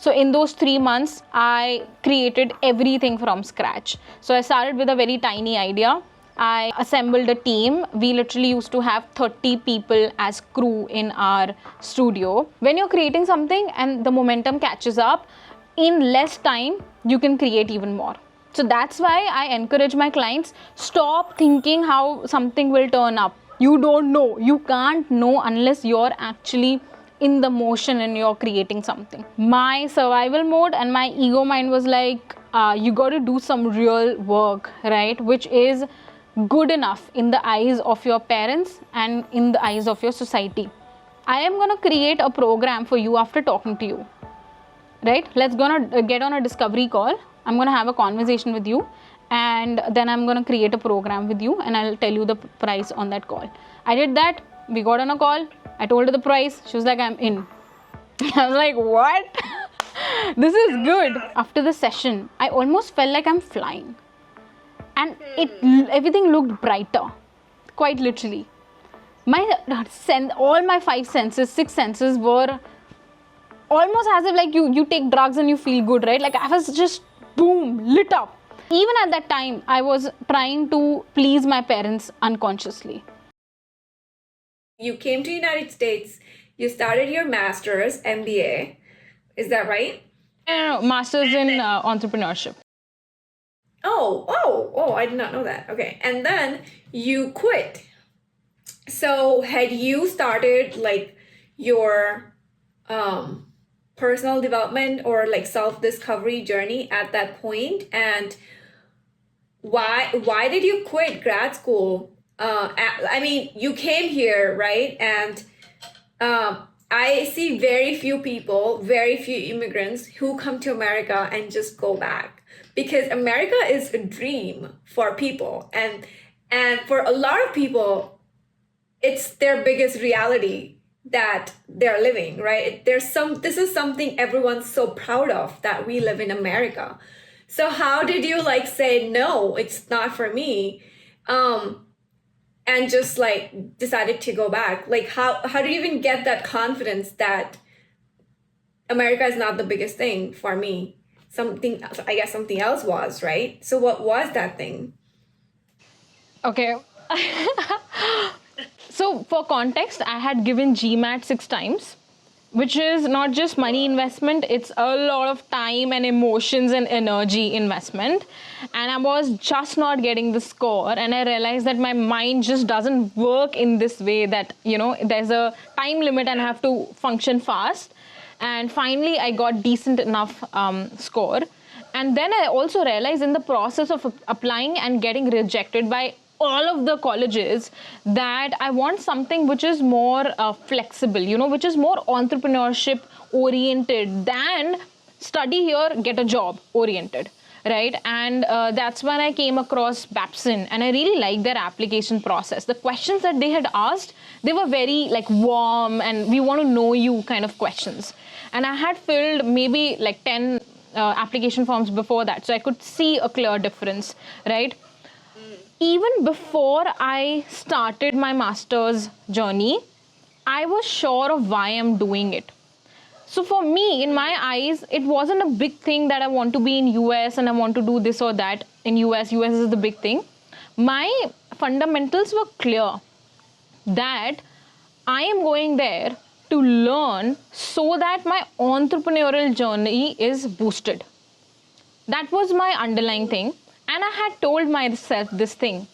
So in those 3 months, I created everything from scratch. So I started with a very tiny idea. I assembled a team. We literally used to have 30 people as crew in our studio. When you're creating something and the momentum catches up, in less time, you can create even more. So that's why I encourage my clients, stop thinking how something will turn up. You don't know. You can't know unless you're actually in the motion and you're creating something. My survival mode and my ego mind was like, you got to do some real work, right? Which is good enough in the eyes of your parents and in the eyes of your society. I am going to create a program for you after talking to you, right? Let's gonna get on a discovery call. I'm going to have a conversation with you, and then I'm going to create a program with you, and I'll tell you the price on that call. I did that. We got on a call. I told her the price. She was like, I'm in. I was like, what? This is good. After the session, I almost felt like I'm flying. And everything looked brighter, quite literally. All my 5 senses, 6 senses were almost as if like you take drugs and you feel good, right? Like I was just boom, lit up. Even at that time, I was trying to please my parents unconsciously. You came to United States, you started your master's, MBA. Is that right? No, master's in entrepreneurship. Oh, I did not know that. Okay. And then you quit. So had you started like your personal development or like self-discovery journey at that point? And why did you quit grad school? I mean, you came here, right? And I see very few people, very few immigrants who come to America and just go back, because America is a dream for people, and for a lot of people, it's their biggest reality that they're living, right? This is something everyone's so proud of, that we live in America. So how did you like say, no, it's not for me? And just like decided to go back? Like how do you even get that confidence that America is not the biggest thing for me? I guess something else was, right? So what was that thing? Okay. So for context, I had given GMAT 6 times, which is not just money investment, it's a lot of time and emotions and energy investment. And I was just not getting the score. And I realized that my mind just doesn't work in this way, that, there's a time limit and I have to function fast. And finally, I got decent enough score. And then I also realized in the process of applying and getting rejected by all of the colleges that I want something which is more flexible, which is more entrepreneurship oriented than study here, get a job oriented, right? And that's when I came across Babson, and I really liked their application process. The questions that they had asked, they were very like warm and we want to know you kind of questions. And I had filled maybe like 10 application forms before that, so I could see a clear difference, right? Even before I started my master's journey, I was sure of why I'm doing it. So for me, in my eyes, it wasn't a big thing that I want to be in US and I want to do this or that in US. US is the big thing. My fundamentals were clear that I am going there to learn so that my entrepreneurial journey is boosted. That was my underlying thing. And I had told myself this thing: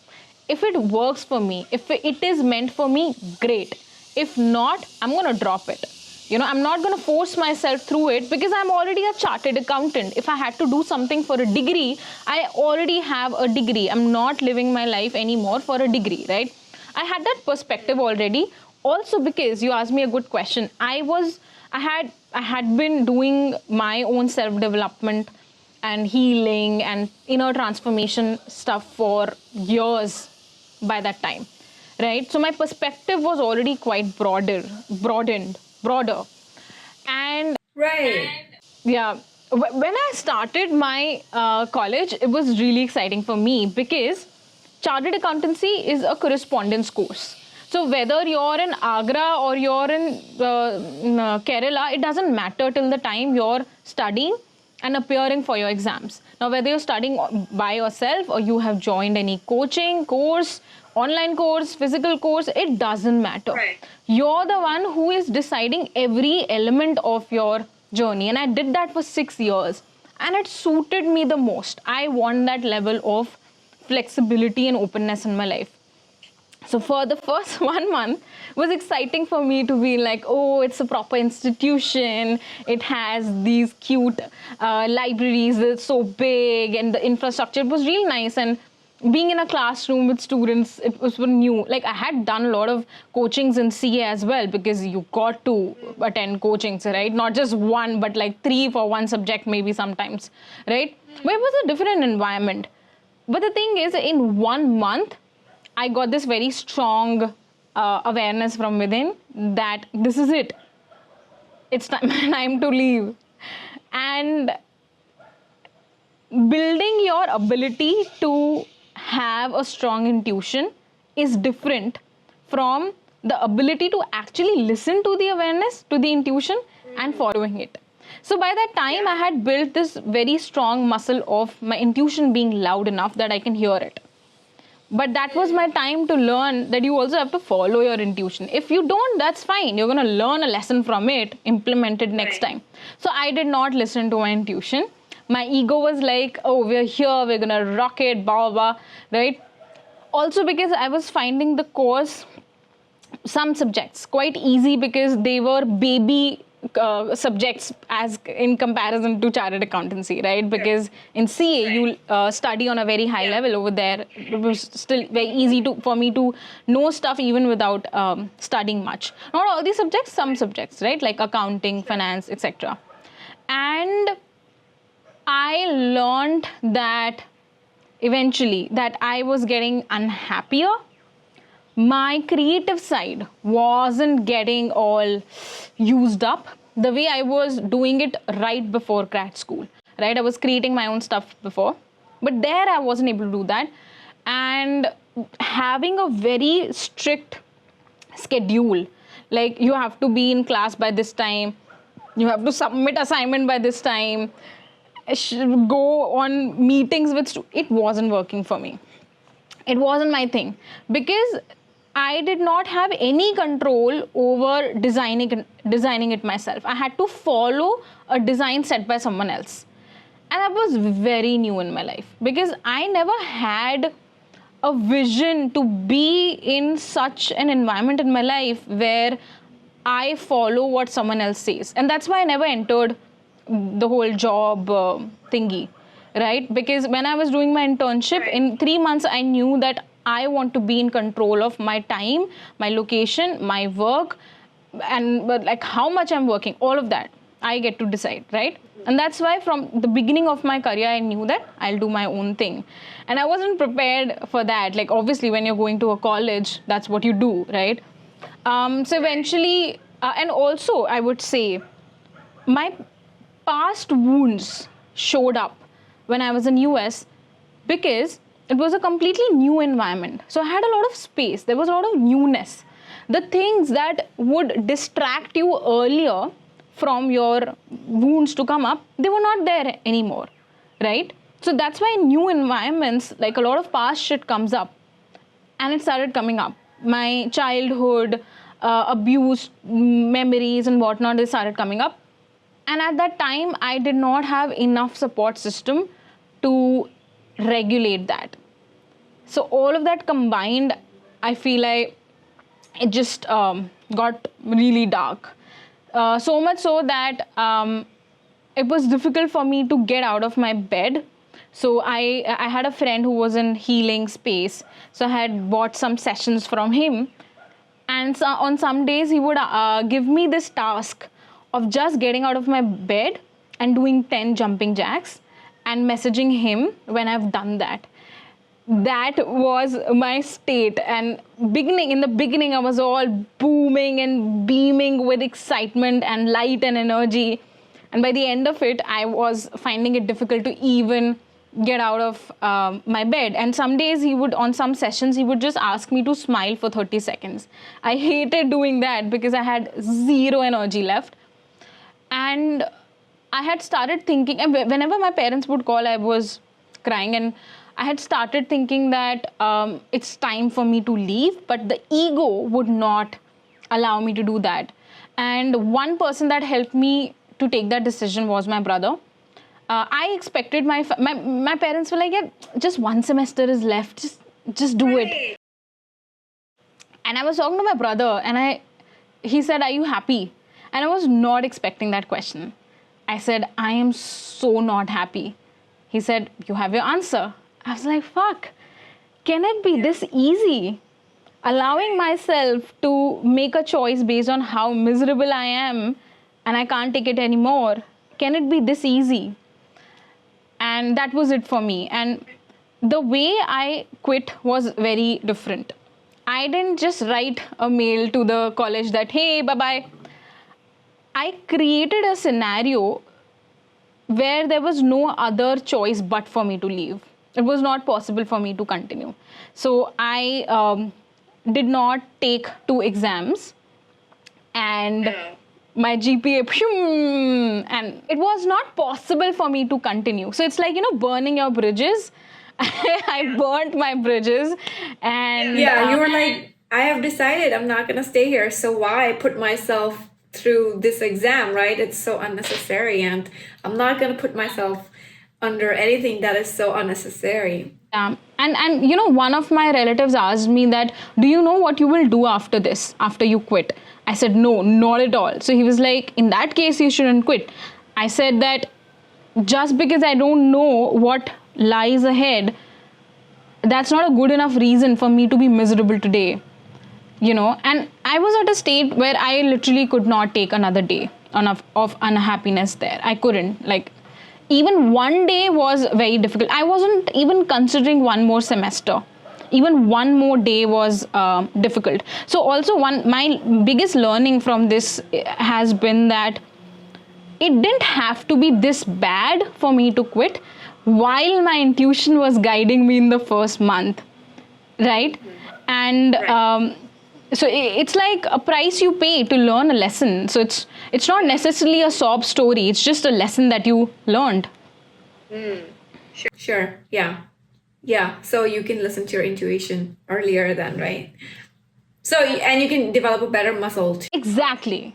if it works for me, if it is meant for me, great. If not, I'm going to drop it. I'm not going to force myself through it, because I'm already a chartered accountant. If I had to do something for a degree, I already have a degree. I'm not living my life anymore for a degree, right? I had that perspective already. Also, because you asked me a good question, I had been doing my own self-development and healing and inner transformation stuff for years by that time, right? So my perspective was already quite broader. And Right. yeah, when I started my college, it was really exciting for me, because chartered accountancy is a correspondence course. So whether you're in Agra or you're in Kerala, it doesn't matter till the time you're studying and appearing for your exams. Now, whether you're studying by yourself or you have joined any coaching course, online course, physical course, it doesn't matter. Right. You're the one who is deciding every element of your journey. And I did that for 6 years. And it suited me the most. I want that level of flexibility and openness in my life. So for the first 1 month, it was exciting for me to be like, oh, it's a proper institution. It has these cute libraries. It's so big, and the infrastructure was really nice. And being in a classroom with students, it was new. Like, I had done a lot of coachings in CA as well, because you got to attend coachings, right? Not just one, but like 3 for one subject, maybe sometimes, right? But it was a different environment. But the thing is, in 1 month, I got this very strong awareness from within that this is it. It's time to leave. And building your ability to have a strong intuition is different from the ability to actually listen to the awareness, to the intuition, and following it. So by that time, I had built this very strong muscle of my intuition being loud enough that I can hear it. But that was my time to learn that you also have to follow your intuition. If you don't, that's fine. You're going to learn a lesson from it, implement it next time. So I did not listen to my intuition. My ego was like, oh, we're here, we're going to rock it, blah, blah, blah, right? Also because I was finding the course, some subjects, quite easy because they were baby subjects as in comparison to chartered accountancy, right? Because in CA, you study on a very high level over there. It was still very easy for me to know stuff even without studying much. Not all these subjects, some subjects, right? Like accounting, finance, etc. And I learned that eventually that I was getting unhappier. My creative side wasn't getting all used up the way I was doing it right before grad school, right? I was creating my own stuff before, but there I wasn't able to do that. And having a very strict schedule, like you have to be in class by this time, you have to submit assignment by this time, go on meetings with it wasn't working for me. It wasn't my thing because I did not have any control over designing it myself. I had to follow a design set by someone else. And that was very new in my life because I never had a vision to be in such an environment in my life where I follow what someone else says. And that's why I never entered the whole job thingy, right? Because when I was doing my internship, in 3 months, I knew that I want to be in control of my time, my location, my work, and like how much I'm working, all of that. I get to decide, right? And that's why from the beginning of my career, I knew that I'll do my own thing. And I wasn't prepared for that. Like, obviously, when you're going to a college, that's what you do, right? So eventually, and also, I would say, my past wounds showed up when I was in US because it was a completely new environment. So I had a lot of space. There was a lot of newness. The things that would distract you earlier from your wounds to come up, they were not there anymore, right? So that's why in new environments, like a lot of past shit comes up and it started coming up. My childhood, abuse, memories and whatnot, they started coming up. And at that time, I did not have enough support system to regulate that. So all of that combined, I feel like it just got really dark. So much so that it was difficult for me to get out of my bed. So I had a friend who was in healing space. So I had bought some sessions from him. And so on some days, he would give me this task of just getting out of my bed and doing 10 jumping jacks and messaging him when I've done that. That was my state. And in the beginning, I was all booming and beaming with excitement and light and energy. And by the end of it, I was finding it difficult to even get out of my bed. And some days on some sessions, he would just ask me to smile for 30 seconds. I hated doing that because I had zero energy left. And I had started thinking, and whenever my parents would call, I was crying. And I had started thinking that it's time for me to leave, but the ego would not allow me to do that. And one person that helped me to take that decision was my brother. I expected my parents were like, yeah, just one semester is left, just do it. And I was talking to my brother, and he said, are you happy? And I was not expecting that question. I said, I am so not happy. He said, you have your answer. I was like, fuck, can it be this easy? Allowing myself to make a choice based on how miserable I am and I can't take it anymore. Can it be this easy? And that was it for me. And the way I quit was very different. I didn't just write a mail to the college that, hey, bye-bye. I created a scenario where there was no other choice but for me to leave. It was not possible for me to continue. So I did not take 2 exams, and my GPA, and it was not possible for me to continue. So it's like, burning your bridges. I burnt my bridges, and you were like, I have decided I'm not gonna stay here, so why put myself through this exam, right? It's so unnecessary, and I'm not gonna put myself under anything that is so unnecessary. And one of my relatives asked me that, do you know what you will do after this, after you quit? I said, no, not at all. So he was like, in that case, you shouldn't quit. I said that just because I don't know what lies ahead, that's not a good enough reason for me to be miserable today. And I was at a state where I literally could not take another day of unhappiness there. I couldn't. Like, even one day was very difficult. I wasn't even considering one more semester. Even one more day was difficult. So also my biggest learning from this has been that it didn't have to be this bad for me to quit while my intuition was guiding me in the first month, right? And so it's like a price you pay to learn a lesson. So it's not necessarily a sob story. It's just a lesson that you learned. Sure. Yeah. So you can listen to your intuition earlier then, right? So, and you can develop a better muscle too. Exactly.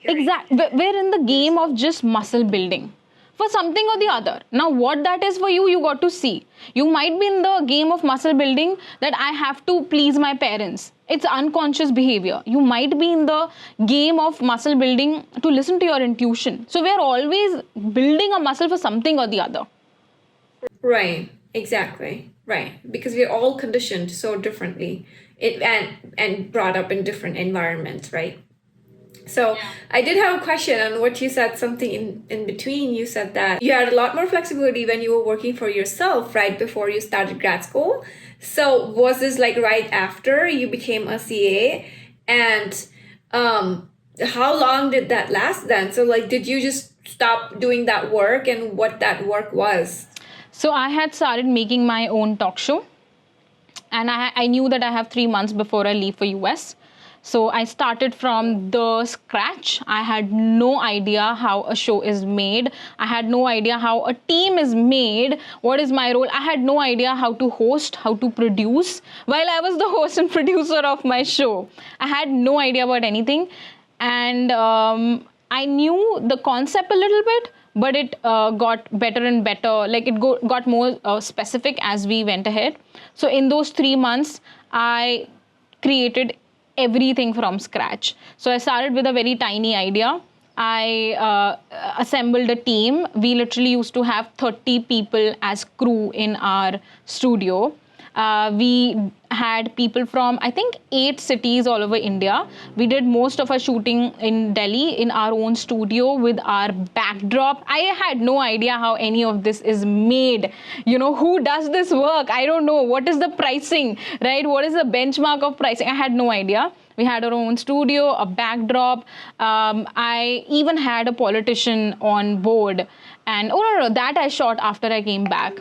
Exactly. We're in the game of just muscle building for something or the other. Now, what that is for you, you got to see. You might be in the game of muscle building that I have to please my parents. It's unconscious behavior. You might be in the game of muscle building to listen to your intuition. So we're always building a muscle for something or the other. Right. Exactly. Right. Because we're all conditioned so differently and brought up in different environments, right? So I did have a question on what you said, something in between. You said that you had a lot more flexibility when you were working for yourself, right, before you started grad school. So was this like right after you became a CA? And how long did that last then? So like, did you just stop doing that work, and what that work was? So I had started making my own talk show, and I knew that I have 3 months before I leave for US. So I started from the scratch. I had no idea how a show is made. I had no idea how a team is made. What is my role? I had no idea how to host, how to produce, while I was the host and producer of my show. I had no idea about anything. And I knew the concept a little bit, but it got better and better. Like it got more specific as we went ahead. So in those 3 months, I created everything from scratch. So I started with a very tiny idea. I assembled a team. We literally used to have 30 people as crew in our studio. We had people from, I think, 8 cities all over India. We did most of our shooting in Delhi in our own studio with our backdrop. I had no idea how any of this is made. Who does this work? I don't know. What is the pricing, right? What is the benchmark of pricing? I had no idea. We had our own studio, a backdrop. I even had a politician on board. And no, that I shot after I came back.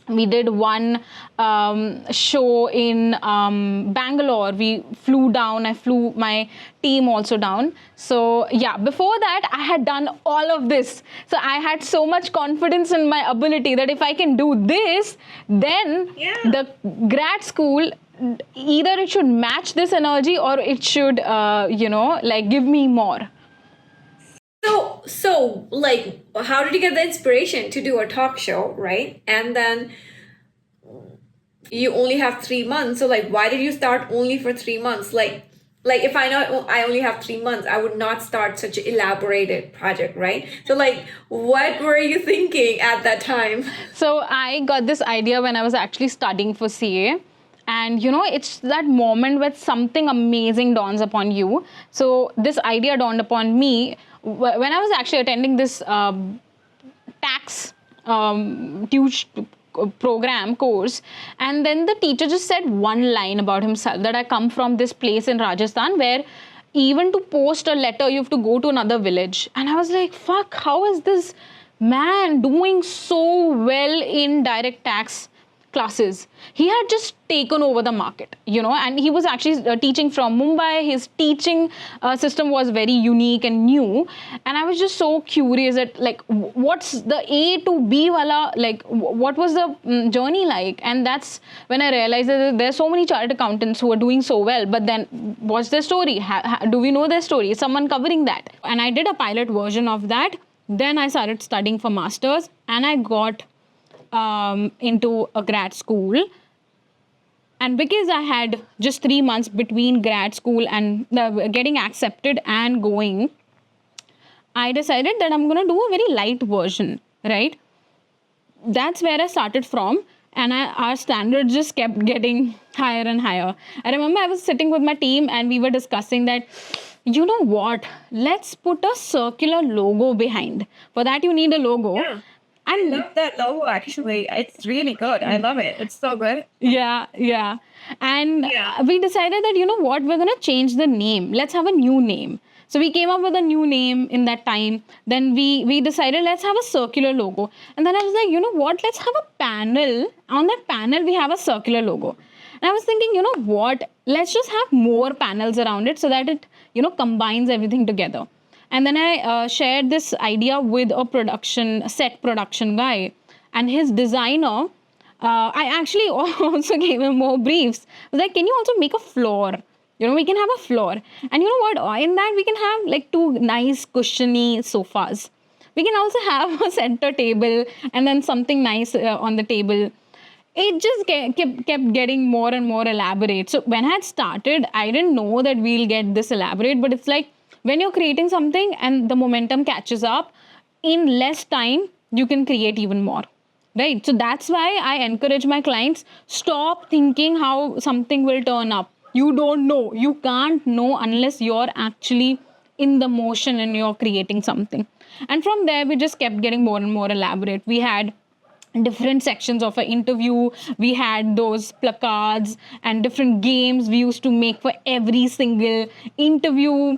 We did one show in Bangalore. We flew down. I flew my team also down. So yeah, before that, I had done all of this. So I had so much confidence in my ability that if I can do this, then the grad school, either it should match this energy or it should, like give me more. So, like, how did you get the inspiration to do a talk show, right? And then you only have 3 months. So, like, why did you start only for 3 months? Like if I know I only have 3 months, I would not start such an elaborated project, right? So, like, what were you thinking at that time? So I got this idea when I was actually studying for CA. And it's that moment where something amazing dawns upon you. So this idea dawned upon me when I was actually attending this tax program course, and then the teacher just said one line about himself, that I come from this place in Rajasthan where even to post a letter you have to go to another village. And I was like, fuck, how is this man doing so well in direct tax classes? He had just taken over the market, and he was actually teaching from Mumbai. His teaching system was very unique and new, and I was just so curious at, like, what's the A to B wala, like, what was the journey like? And that's when I realized that there's so many chartered accountants who are doing so well, but then what's their story? Do we know their story? Is someone covering that? And I did a pilot version of that. Then I started studying for masters, and I got into a grad school. And because I had just 3 months between grad school and getting accepted and going, I decided that I'm going to do a very light version, right? That's where I started from. And our standards just kept getting higher and higher. I remember I was sitting with my team and we were discussing that, you know what, let's put a circular logo behind. For that, you need a logo. Yeah. I love that logo, actually. It's really good. I love it. It's so good. Yeah. And we decided that, you know what, we're going to change the name. Let's have a new name. So we came up with a new name in that time. Then we decided, let's have a circular logo. And then I was like, you know what, let's have a panel. On that panel, we have a circular logo. And I was thinking, you know what, let's just have more panels around it so that it, combines everything together. And then I shared this idea with a set production guy, and his designer. I actually also gave him more briefs. I was like, can you also make a floor? We can have a floor. And you know what? In that, we can have like 2 nice cushiony sofas. We can also have a center table and then something nice on the table. It just kept getting more and more elaborate. So when I had started, I didn't know that we'll get this elaborate, but it's like, when you're creating something and the momentum catches up, in less time, you can create even more, right? So that's why I encourage my clients, stop thinking how something will turn up. You don't know. You can't know unless you're actually in the motion and you're creating something. And from there, we just kept getting more and more elaborate. We had different sections of an interview. We had those placards and different games we used to make for every single interview.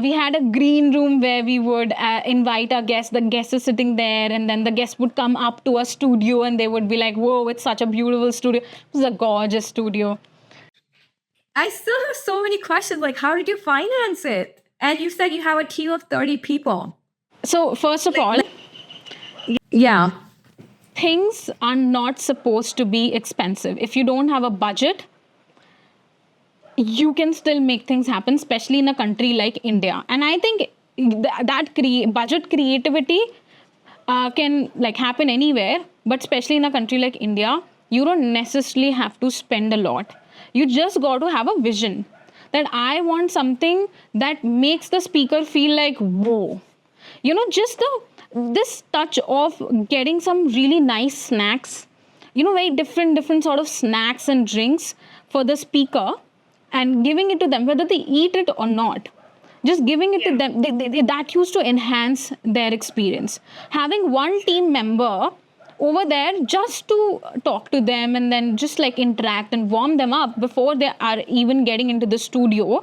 We had a green room where we would invite our guests. The guest is sitting there, and then the guest would come up to a studio and they would be like, whoa, it's such a beautiful studio. It was a gorgeous studio. I still have so many questions. Like, how did you finance it? And you said you have a team of 30 people. So first of all, things are not supposed to be expensive. If you don't have a budget, you can still make things happen, especially in a country like India. And I think budget creativity can like happen anywhere, but especially in a country like India, you don't necessarily have to spend a lot. You just got to have a vision that I want something that makes the speaker feel like, whoa. Just this touch of getting some really nice snacks, very different sort of snacks and drinks for the speaker, and giving it to them, whether they eat it or not, just giving it to them, that used to enhance their experience. Having one team member over there just to talk to them and then just like interact and warm them up before they are even getting into the studio,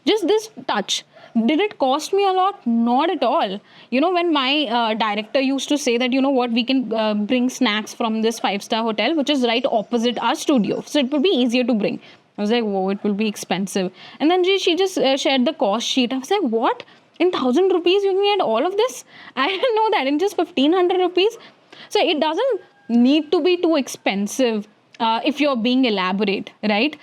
Just this touch. Did it cost me a lot? Not at all. When my director used to say that, what, we can bring snacks from this 5-star hotel, which is right opposite our studio. So it would be easier to bring. I was like, whoa, it will be expensive. And then she just shared the cost sheet. I was like, what? In 1,000 rupees, you can get all of this? I didn't know that. In just 1,500 rupees. So it doesn't need to be too expensive if you're being elaborate, right?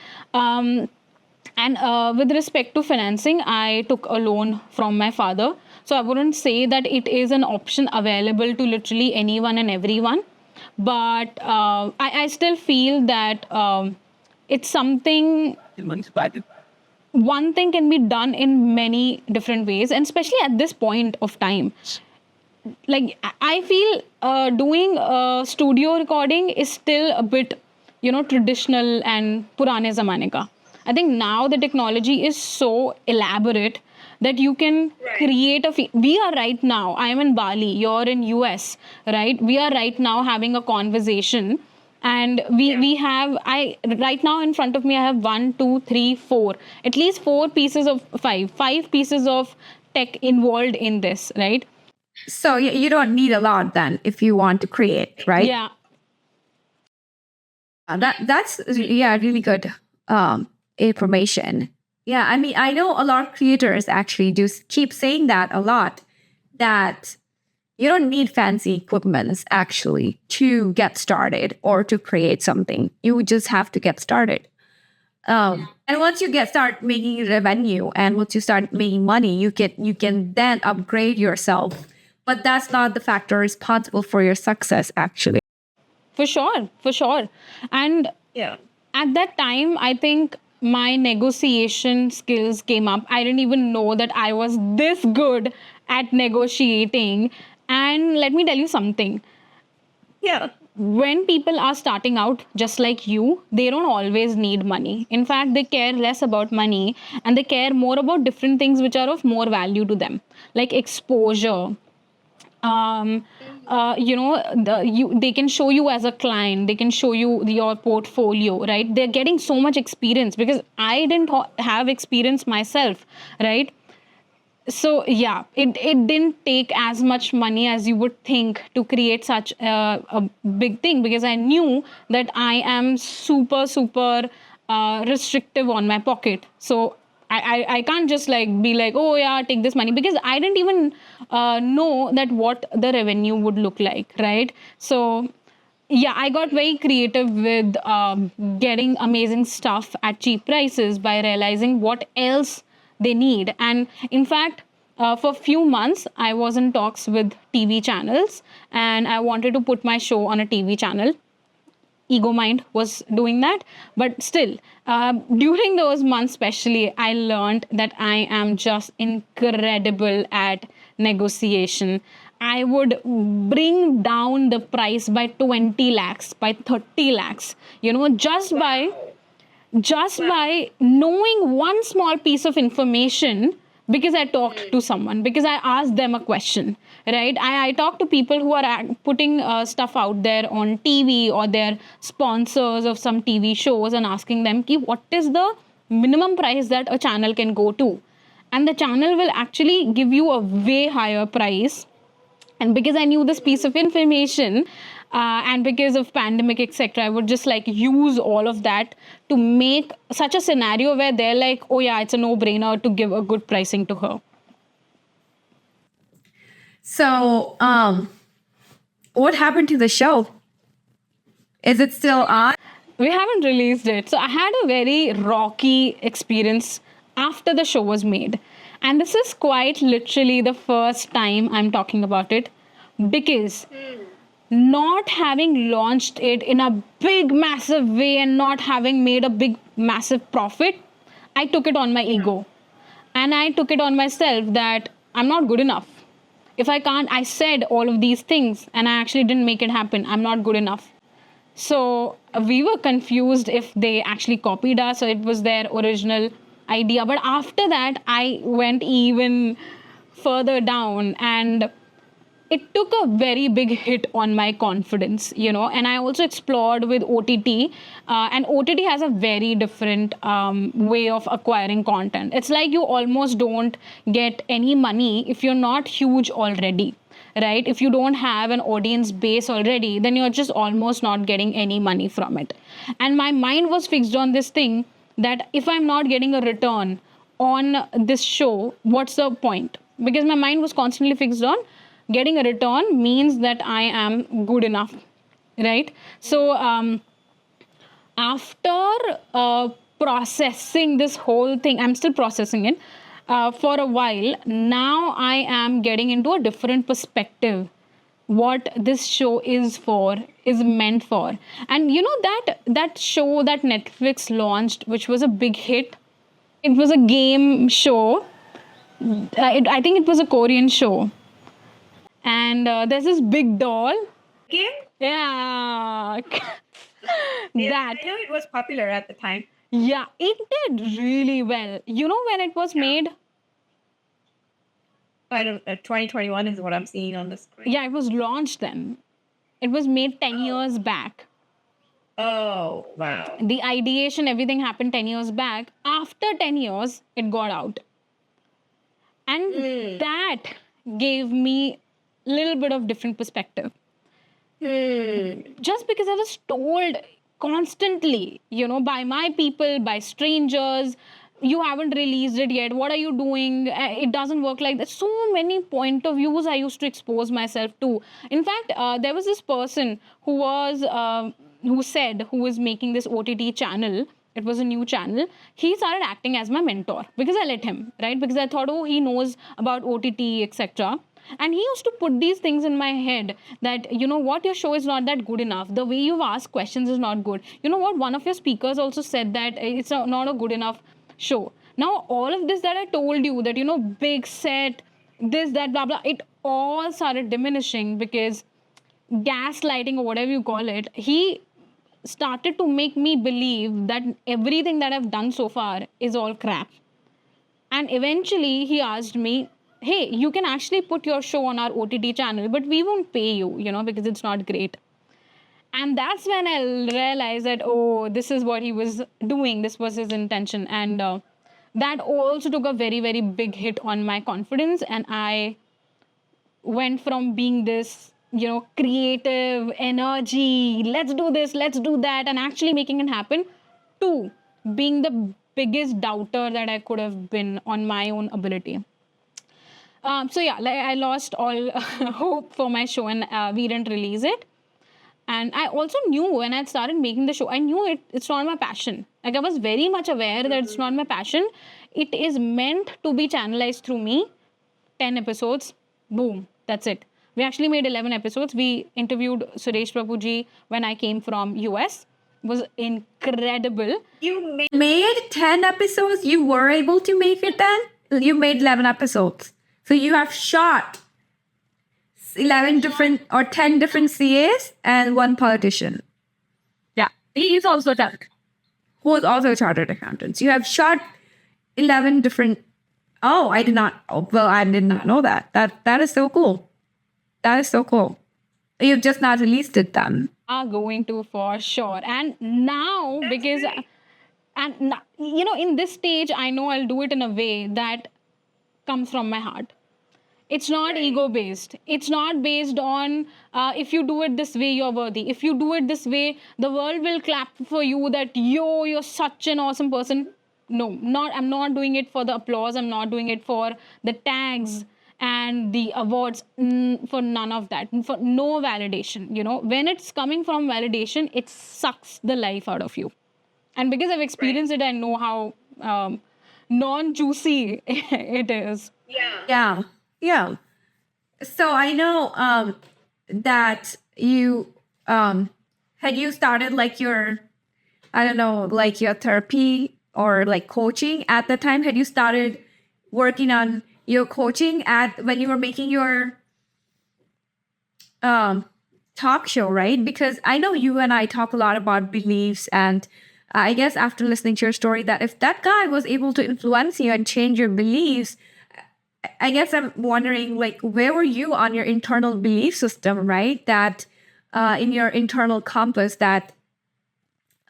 And with respect to financing, I took a loan from my father. So I wouldn't say that it is an option available to literally anyone and everyone. But I still feel that it's something, one thing can be done in many different ways, and especially at this point of time. Like, I feel doing studio recording is still a bit, traditional and purane zamane ka. I think now the technology is so elaborate that you can create we are right now, I am in Bali, you're in US, right? We are right now having a conversation, and we have, right now in front of me, I have 1, 2, 3, 4, at least 4 pieces of 5 pieces of tech involved in this, right? So you don't need a lot then if you want to create, right? Yeah. That's really good information. Yeah, I mean, I know a lot of creators actually do keep saying that a lot, that you don't need fancy equipment actually to get started or to create something. You just have to get started. And once you start making revenue, and once you start making money, you can then upgrade yourself. But that's not the factor responsible for your success, actually. For sure. And at that time, I think my negotiation skills came up. I didn't even know that I was this good at negotiating. And let me tell you something. When people are starting out just like you, they don't always need money. In fact, they care less about money, and they care more about different things which are of more value to them, like exposure. They can show you as a client, they can show you your portfolio, right? They're getting so much experience, because I didn't have experience myself, right? So yeah, it didn't take as much money as you would think to create such a big thing, because I knew that I am super restrictive on my pocket. So I can't just be like, oh yeah, take this money, because I didn't even know that what the revenue would look like, right? So yeah, I got very creative with getting amazing stuff at cheap prices by realizing what else they need. And in fact, for a few months, I was in talks with TV channels, and I wanted to put my show on a TV channel. Ego Mind was doing that. But still, during those months especially, I learned that I am just incredible at negotiation. I would bring down the price by 20 lakhs, by 30 lakhs, just by knowing one small piece of information, because I talked to someone, because I asked them a question, right? I talk to people who are putting stuff out there on TV, or they're sponsors of some TV shows, and asking them, what is the minimum price that a channel can go to? And the channel will actually give you a way higher price. And because I knew this piece of information, and because of pandemic, etc., I would just use all of that to make such a scenario where they're like, oh yeah, it's a no-brainer to give a good pricing to her. So, what happened to the show? Is it still on? We haven't released it. So I had a very rocky experience after the show was made. And this is quite literally the first time I'm talking about it, because not having launched it in a big, massive way and not having made a big, massive profit, I took it on my ego. And I took it on myself that I'm not good enough. If I can't, I said all of these things and I actually didn't make it happen. I'm not good enough. So we were confused if they actually copied us or it was their original idea. But after that, I went even further down, and it took a very big hit on my confidence, and I also explored with OTT. And OTT has a very different way of acquiring content. It's like you almost don't get any money if you're not huge already, right? If you don't have an audience base already, then you're just almost not getting any money from it. And my mind was fixed on this thing, that if I'm not getting a return on this show, what's the point? Because my mind was constantly fixed on getting a return means that I am good enough, right? So after processing this whole thing, I'm still processing it for a while. Now I am getting into a different perspective what this show is meant for. And that show that Netflix launched, which was a big hit, it was a game show. I think it was a Korean show. And there's this big doll. Game? Yeah. I know it was popular at the time. Yeah, it did really well. When it was made? I don't 2021 is what I'm seeing on the screen. Yeah, it was launched then. It was made 10 years back. Oh, wow. The ideation, everything happened 10 years back. After 10 years, it got out. And that gave me a little bit of different perspective. Just because I was told constantly, by my people, by strangers, you haven't released it yet, what are you doing, it doesn't work like that. So many point of views I used to expose myself to. In fact, there was this person who was making this OTT channel. It was a new channel. He started acting as my mentor because I let him, right? Because I thought, he knows about OTT, etc. And he used to put these things in my head that, what, your show is not that good enough. The way you ask questions is not good. You know what? One of your speakers also said that it's not a good enough show. Now, all of this that I told you, that, big set, this, that, blah, blah, it all started diminishing because gaslighting or whatever you call it, he started to make me believe that everything that I've done so far is all crap. And eventually he asked me, hey, you can actually put your show on our OTT channel, but we won't pay you, because it's not great. And that's when I realized that, this is what he was doing. This was his intention. And that also took a very, very big hit on my confidence. And I went from being this, creative energy, let's do this, let's do that, and actually making it happen, to being the biggest doubter that I could have been on my own ability. So yeah, I lost all hope for my show, and we didn't release it. And I also knew when I started making the show, I knew it's not my passion. Like, I was very much aware that it's not my passion. It is meant to be channelized through me. 10 episodes, boom, that's it. We actually made 11 episodes. We interviewed Suresh Prabhuji when I came from US. It was incredible. You made 10 episodes? You were able to make it then? You made 11 episodes. So you have shot 11 different or 10 different CAs and one politician. Yeah. He's also chartered. Who is also a chartered accountant. So you have shot 11 different. Oh, I did not. Oh, well, I did not know that. That is so cool. That is so cool. You've just not released it then. Are going to, for sure. And now, that's because, great. And in this stage, I know I'll do it in a way that comes from my heart. It's not ego-based. It's not based on if you do it this way, you're worthy. If you do it this way, the world will clap for you that, you're such an awesome person. No, I'm not doing it for the applause. I'm not doing it for the tags and the awards, for none of that, for no validation. When it's coming from validation, it sucks the life out of you. And because I've experienced it, I know how non-juicy it is. Yeah. So I know that you had you started like your, I don't know, like your therapy or like coaching at the time. Had you started working on your coaching when you were making your talk show, right? Because I know you and I talk a lot about beliefs, and I guess after listening to your story, that if that guy was able to influence you and change your beliefs, I guess I'm wondering, like, where were you on your internal belief system, right? That in your internal compass, that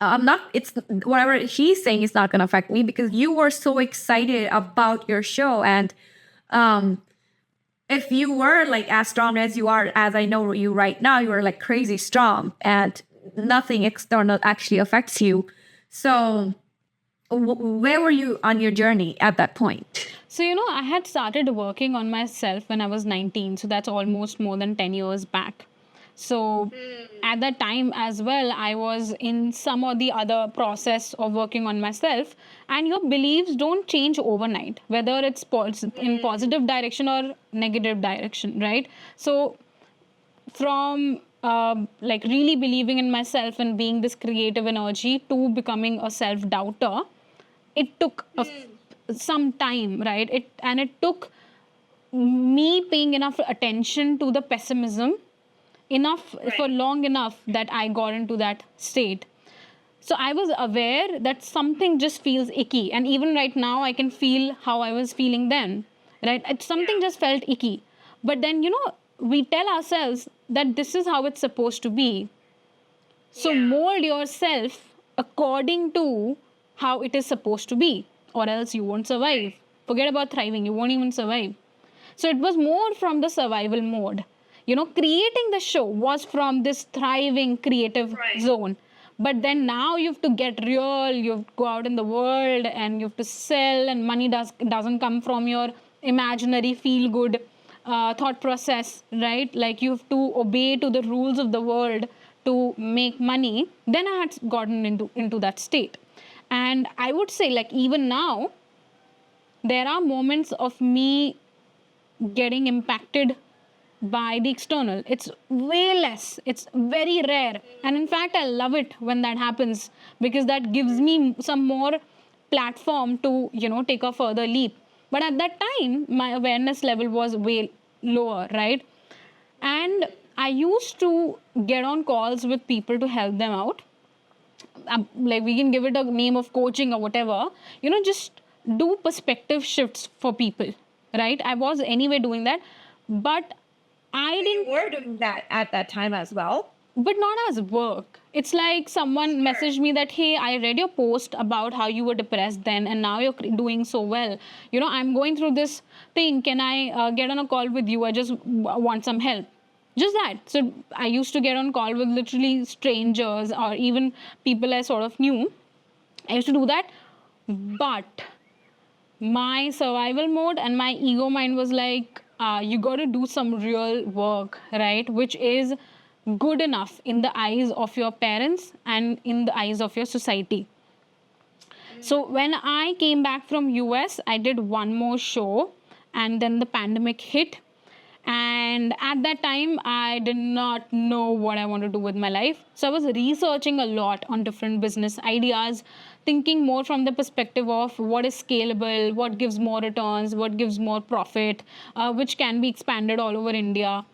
I'm not, it's whatever he's saying is not going to affect me, because you were so excited about your show. And um, if you were like as strong as you are, as I know you right now, you are like crazy strong and nothing external actually affects you. So where were you on your journey at that point? So, I had started working on myself when I was 19. So that's almost more than 10 years back. So at that time as well, I was in some or the other process of working on myself. And your beliefs don't change overnight, whether it's in positive direction or negative direction, right? So from like really believing in myself and being this creative energy to becoming a self-doubter, it took some time, right? It took me paying enough attention to the pessimism enough for long enough that I got into that state. So I was aware that something just feels icky, and even right now I can feel how I was feeling then, right? Something just felt icky. But then, we tell ourselves that this is how it's supposed to be. So mold yourself according to how it is supposed to be, or else you won't survive. Forget about thriving, you won't even survive. So it was more from the survival mode. Creating the show was from this thriving creative zone. But then now you have to get real, you have to go out in the world and you have to sell, and money doesn't come from your imaginary feel good thought process, right? Like you have to obey to the rules of the world to make money. Then I had gotten into that state. And I would say, like, even now, there are moments of me getting impacted by the external. It's way less. It's very rare. And in fact, I love it when that happens, because that gives me some more platform to, take a further leap. But at that time, my awareness level was way lower, right? And I used to get on calls with people to help them out. Like, we can give it a name of coaching or whatever. Just do perspective shifts for people, right? I was anyway doing that, but I didn't. You were doing that at that time as well. But not as work. It's like someone messaged me that, hey, I read your post about how you were depressed then and now you're doing so well. I'm going through this thing. Can I get on a call with you? I just want some help. Just that. So I used to get on call with literally strangers or even people I sort of knew. I used to do that. But my survival mode and my ego mind was like, you got to do some real work, right? Which is good enough in the eyes of your parents and in the eyes of your society. So when I came back from US, I did one more show and then the pandemic hit. And at that time, I did not know what I want to do with my life. So I was researching a lot on different business ideas, thinking more from the perspective of what is scalable, what gives more returns, what gives more profit, which can be expanded all over India.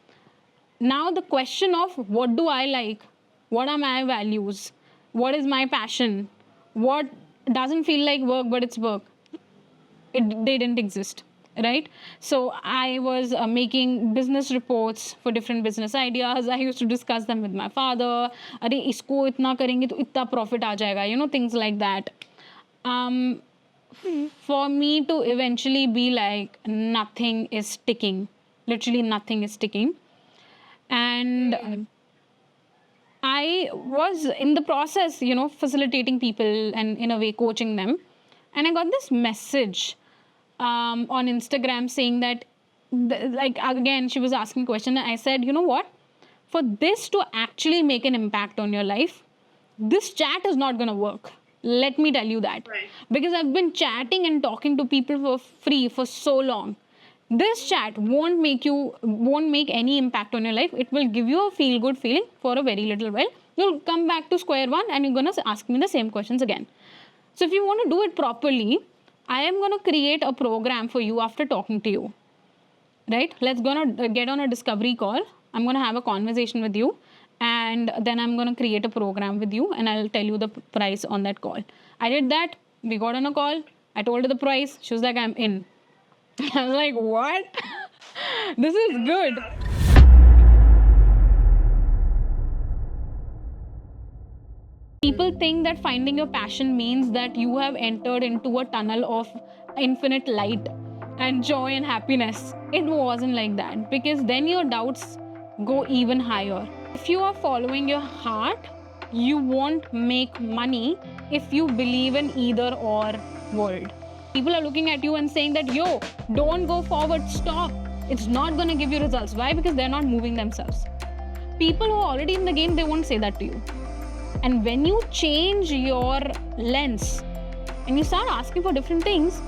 Now the question of what do I like, what are my values, what is my passion, what doesn't feel like work but it's work, they didn't exist, right? So I was making business reports for different business ideas. I used to discuss them with my father. Arey, isko itna karenge to itna profit aa jayega, things like that. For me to eventually be like, nothing is sticking, literally nothing is sticking. And I was in the process, facilitating people and in a way coaching them. And I got this message on Instagram saying that, like, again, she was asking a question. And I said, you know what? For this to actually make an impact on your life, this chat is not going to work. Let me tell you that. Right. Because I've been chatting and talking to people for free for so long. This chat won't make any impact on your life. It will give you a feel good feeling for a very little while. You'll come back to square one and you're going to ask me the same questions again. So if you want to do it properly, I am going to create a program for you after talking to you. Right? Let's gonna get on a discovery call. I'm going to have a conversation with you. And then I'm going to create a program with you and I'll tell you the price on that call. I did that. We got on a call. I told her the price. She was like, I'm in. I was like, what? This is good. People think that finding your passion means that you have entered into a tunnel of infinite light and joy and happiness. It wasn't like that, because then your doubts go even higher. If you are following your heart, you won't make money if you believe in either or world. People are looking at you and saying that, yo, don't go forward, stop. It's not going to give you results. Why? Because they're not moving themselves. People who are already in the game, they won't say that to you. And when you change your lens and you start asking for different things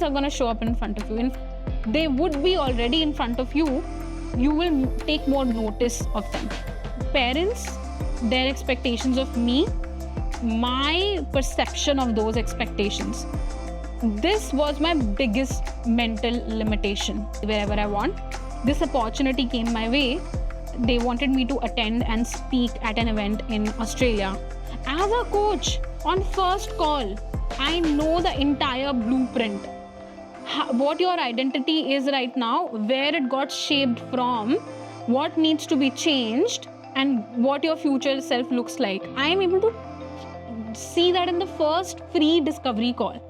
are going to show up in front of you. And they would be already in front of you. You will take more notice of them. Parents, their expectations of me, my perception of those expectations. This was my biggest mental limitation. Wherever I want, this opportunity came my way. They wanted me to attend and speak at an event in Australia. As a coach, on first call, I know the entire blueprint. What your identity is right now, where it got shaped from, what needs to be changed, and what your future self looks like. I am able to see that in the first free discovery call.